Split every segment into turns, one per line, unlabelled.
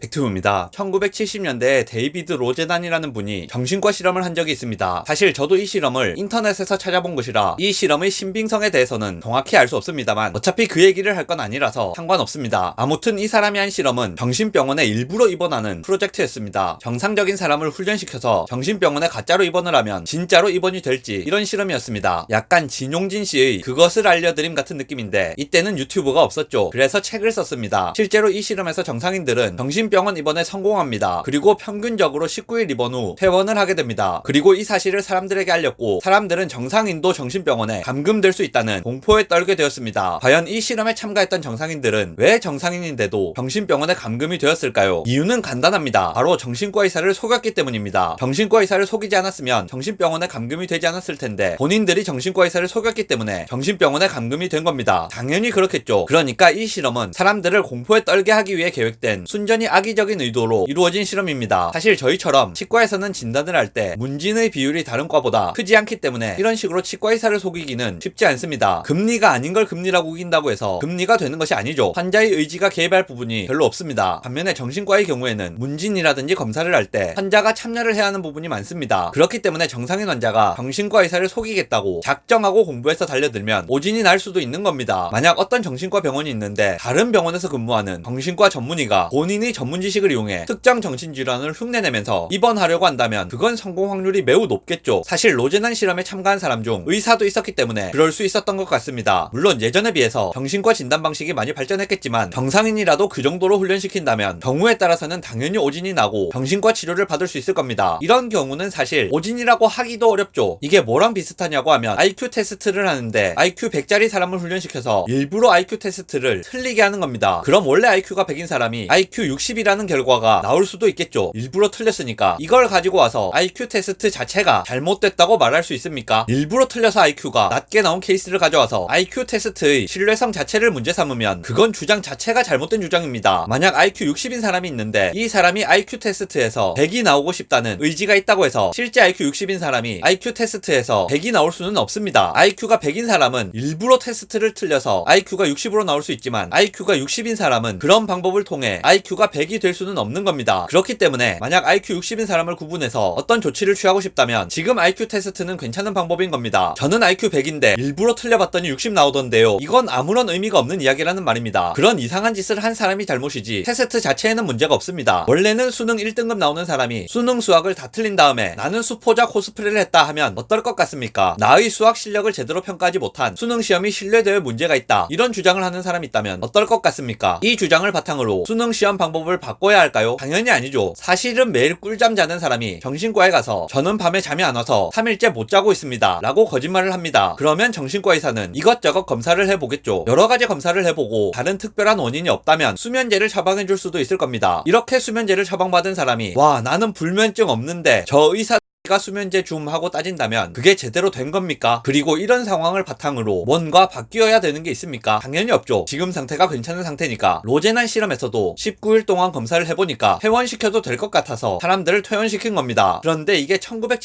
백투입니다. 1970년대에 데이비드 로제단이라는 분이 정신과 실험을 한 적이 있습니다. 사실 저도 이 실험을 인터넷에서 찾아본 것이라 이 실험의 신빙성에 대해서는 정확히 알 수 없습니다만 어차피 그 얘기를 할 건 아니라서 상관없습니다. 아무튼 이 사람이 한 실험은 정신병원에 일부러 입원하는 프로젝트였습니다. 정상적인 사람을 훈련시켜서 정신병원에 가짜로 입원을 하면 진짜로 입원이 될지 이런 실험이었습니다. 약간 진용진 씨의 그것을 알려드림 같은 느낌인데 이때는 유튜브가 없었죠. 그래서 책을 썼습니다. 실제로 이 실험에서 정상인들은 정신병원 입원에 성공합니다. 그리고 평균적으로 19일 입원 후 퇴원을 하게 됩니다. 그리고 이 사실을 사람들에게 알렸고 사람들은 정상인도 정신병원에 감금될 수 있다는 공포에 떨게 되었습니다. 과연 이 실험에 참가했던 정상인들은 왜 정상인인데도 정신병원에 감금이 되었을까요? 이유는 간단합니다. 바로 정신과 의사를 속였기 때문입니다. 정신과 의사를 속이지 않았으면 정신병원에 감금이 되지 않았을 텐데 본인들이 정신과 의사를 속였기 때문에 정신병원에 감금이 된 겁니다. 당연히 그렇겠죠. 그러니까 이 실험은 사람들을 공포에 떨게 하기 위해 계획된 순전히 악의적인 의도로 이루어진 실험입니다. 사실 저희처럼 치과에서는 진단을 할 때 문진의 비율이 다른 과보다 크지 않기 때문에 이런 식으로 치과 의사를 속이기는 쉽지 않습니다. 금리가 아닌 걸 금리라고 우긴다고 해서 금리가 되는 것이 아니죠. 환자의 의지가 개입할 부분이 별로 없습니다. 반면에 정신과의 경우에는 문진이라든지 검사를 할 때 환자가 참여를 해야 하는 부분이 많습니다. 그렇기 때문에 정상인 환자가 정신과 의사를 속이겠다고 작정하고 공부해서 달려들면 오진이 날 수도 있는 겁니다. 만약 어떤 정신과 병원이 있는데 다른 병원에서 근무하는 정신과 전문의가 본인의 전문 지식을 이용해 특정 정신질환을 흉내내면서 입원하려고 한다면 그건 성공 확률이 매우 높겠죠. 사실 로제난 실험에 참가한 사람 중 의사도 있었기 때문에 그럴 수 있었던 것 같습니다. 물론 예전에 비해서 정신과 진단 방식이 많이 발전했겠지만 정상인이라도 그 정도로 훈련시킨다면 경우에 따라서는 당연히 오진이 나고 정신과 치료를 받을 수 있을 겁니다. 이런 경우는 사실 오진이라고 하기도 어렵죠. 이게 뭐랑 비슷하냐고 하면 IQ 테스트를 하는데 IQ 100짜리 사람을 훈련시켜서 일부러 IQ 테스트를 틀리게 하는 겁니다. 그럼 원래 IQ가 100인 사람이 IQ 60이라는 결과가 나올 수도 있겠죠. 일부러 틀렸으니까. 이걸 가지고 와서 IQ 테스트 자체가 잘못됐다고 말할 수 있습니까? 일부러 틀려서 IQ가 낮게 나온 케이스를 가져와서 IQ 테스트의 신뢰성 자체를 문제 삼으면 그건 주장 자체가 잘못된 주장입니다. 만약 IQ 60인 사람이 있는데 이 사람이 IQ 테스트에서 100이 나오고 싶다는 의지가 있다고 해서 실제 IQ 60인 사람이 IQ 테스트에서 100이 나올 수는 없습니다. IQ가 100인 사람은 일부러 테스트를 틀려서 IQ가 60으로 나올 수 있지만 IQ가 60인 사람은 그런 방법을 통해 IQ가 100이 될 수는 없는 겁니다. 그렇기 때문에 만약 IQ 60인 사람을 구분해서 어떤 조치를 취하고 싶다면 지금 IQ 테스트는 괜찮은 방법인 겁니다. 저는 IQ 100인데 일부러 틀려봤더니 60 나오던데요. 이건 아무런 의미가 없는 이야기라는 말입니다. 그런 이상한 짓을 한 사람이 잘못이지 테스트 자체에는 문제가 없습니다. 원래는 수능 1등급 나오는 사람이 수능 수학을 다 틀린 다음에 나는 수포자 코스프레를 했다 하면 어떨 것 같습니까? 나의 수학 실력을 제대로 평가하지 못한 수능 시험이 신뢰도에 문제가 있다. 이런 주장을 하는 사람이 있다면 어떨 것 같습니까? 이 주장을 바탕으로 수능 시험 방법을 바꿔야 할까요? 당연히 아니죠. 사실은 매일 꿀잠 자는 사람이 정신과에 가서 저는 밤에 잠이 안 와서 3일째 못 자고 있습니다. 라고 거짓말을 합니다. 그러면 정신과 의사는 이것저것 검사를 해보겠죠. 여러 가지 검사를 해보고 다른 특별한 원인이 없다면 수면제를 처방해줄 수도 있을 겁니다. 이렇게 수면제를 처방받은 사람이 와 나는 불면증 없는데 저 의사 가 수면제 줌 하고 따진다면 그게 제대로 된 겁니까? 그리고 이런 상황을 바탕으로 뭔가 바뀌어야 되는 게 있습니까? 당연히 없죠. 지금 상태가 괜찮은 상태니까. 로제난 실험에서도 19일 동안 검사를 해보니까 퇴원시켜도 될 것 같아서 사람들을 퇴원시킨 겁니다. 그런데 이게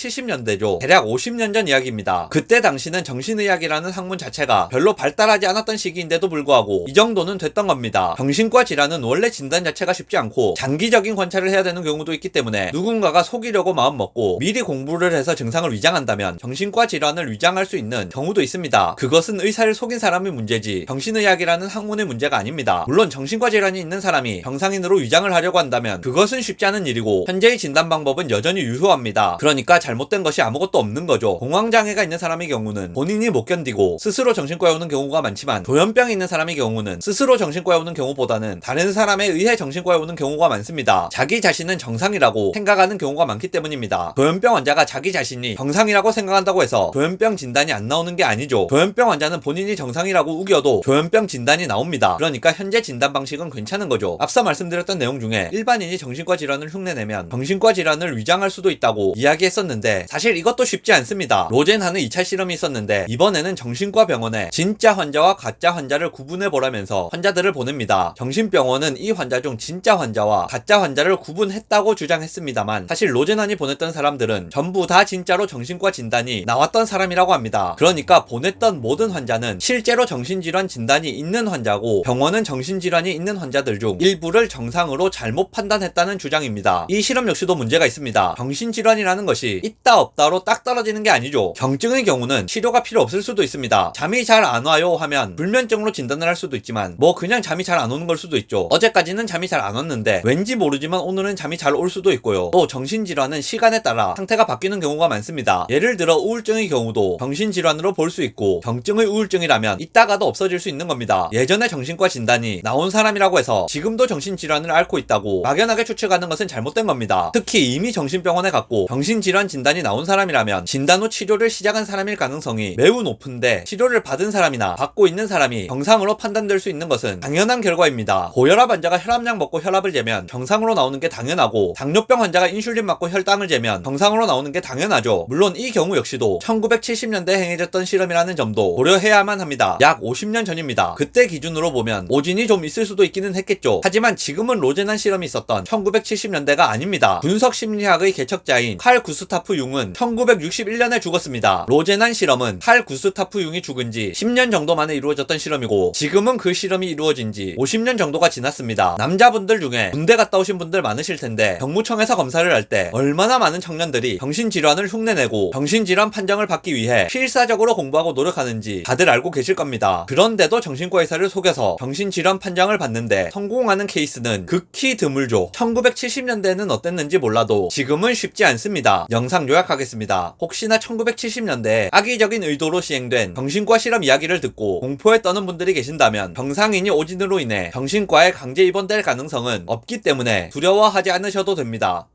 1970년대죠. 대략 50년 전 이야기입니다. 그때 당시는 정신의학이라는 학문 자체가 별로 발달하지 않았던 시기인데도 불구하고 이 정도는 됐던 겁니다. 정신과 질환은 원래 진단 자체가 쉽지 않고 장기적인 관찰을 해야 되는 경우도 있기 때문에 누군가가 속이려고 마음먹고 미리 공부를 해서 증상을 위장한다면 정신과 질환을 위장할 수 있는 경우도 있습니다. 그것은 의사를 속인 사람의 문제지 정신의학이라는 학문의 문제가 아닙니다. 물론 정신과 질환이 있는 사람이 정상인으로 위장을 하려고 한다면 그것은 쉽지 않은 일이고 현재의 진단 방법은 여전히 유효합니다. 그러니까 잘못된 것이 아무것도 없는 거죠. 공황장애가 있는 사람의 경우는 본인이 못 견디고 스스로 정신과에 오는 경우가 많지만 조현병이 있는 사람의 경우는 스스로 정신과에 오는 경우보다는 다른 사람에 의해 정신과에 오는 경우가 많습니다. 자기 자신은 정상이라고 생각하는 경우가 많기 때문입니다. 조현병 환자가 자기 자신이 정상이라고 생각한다고 해서 조현병 진단이 안 나오는 게 아니죠. 조현병 환자는 본인이 정상이라고 우겨도 조현병 진단이 나옵니다. 그러니까 현재 진단 방식은 괜찮은 거죠. 앞서 말씀드렸던 내용 중에 일반인이 정신과 질환을 흉내내면 정신과 질환을 위장할 수도 있다고 이야기했었는데 사실 이것도 쉽지 않습니다. 로젠하는 2차 실험이 있었는데 이번에는 정신과 병원에 진짜 환자와 가짜 환자를 구분해보라면서 환자들을 보냅니다. 정신병원은 이 환자 중 진짜 환자와 가짜 환자를 구분했다고 주장했습니다만 사실 로젠한이 보냈던 사람들은 경우는 전부 다 진짜로 정신과 진단이 나왔던 사람이라고 합니다. 그러니까 보냈던 모든 환자는 실제로 정신질환 진단이 있는 환자고 병원은 정신질환이 있는 환자들 중 일부를 정상으로 잘못 판단했다는 주장입니다. 이 실험 역시도 문제가 있습니다. 정신질환이라는 것이 있다 없다로 딱 떨어지는 게 아니죠. 경증의 경우는 치료가 필요 없을 수도 있습니다. 잠이 잘 안 와요 하면 불면증으로 진단을 할 수도 있지만 뭐 그냥 잠이 잘 안 오는 걸 수도 있죠. 어제까지는 잠이 잘 안 왔는데 왠지 모르지만 오늘은 잠이 잘 올 수도 있고요. 또 정신질환은 시간에 따라 상태가 바뀌는 경우가 많습니다. 예를 들어 우울증의 경우도 정신질환으로 볼 수 있고 경증의 우울증이라면 있다가도 없어질 수 있는 겁니다. 예전에 정신과 진단이 나온 사람이라고 해서 지금도 정신질환을 앓고 있다고 막연하게 추측하는 것은 잘못된 겁니다. 특히 이미 정신병원에 갔고 정신질환 진단이 나온 사람이라면 진단 후 치료를 시작한 사람일 가능성이 매우 높은데 치료를 받은 사람이나 받고 있는 사람이 정상으로 판단될 수 있는 것은 당연한 결과입니다. 고혈압 환자가 혈압약 먹고 혈압을 재면 정상으로 나오는 게 당연하고 당뇨병 환자가 인슐린 맞고 혈당을 재면 정상으로 나오는 게 당연하죠. 물론 이 경우 역시도 1970년대에 행해졌던 실험이라는 점도 고려해야만 합니다. 약 50년 전입니다. 그때 기준으로 보면 오진이 좀 있을 수도 있기는 했겠죠. 하지만 지금은 로제난 실험이 있었던 1970년대가 아닙니다. 분석심리학의 개척자인 칼 구스타프 융은 1961년에 죽었습니다. 로제난 실험은 칼 구스타프 융이 죽은 지 10년 정도 만에 이루어졌던 실험이고 지금은 그 실험이 이루어진 지 50년 정도가 지났습니다. 남자분들 중에 군대 갔다 오신 분들 많으실 텐데 병무청에서 검사를 할 때 얼마나 많은 청년들이 정신질환을 흉내내고 정신질환 판정을 받기 위해 필사적으로 공부하고 노력하는지 다들 알고 계실 겁니다. 그런데도 정신과 의사를 속여서 정신질환 판정을 받는데 성공하는 케이스는 극히 드물죠. 1970년대에는 어땠는지 몰라도 지금은 쉽지 않습니다. 영상 요약하겠습니다. 혹시나 1970년대에 악의적인 의도로 시행된 정신과 실험 이야기를 듣고 공포에 떠는 분들이 계신다면 병상인이 오진으로 인해 정신과에 강제 입원될 가능성은 없기 때문에 두려워하지 않으셔도 됩니다.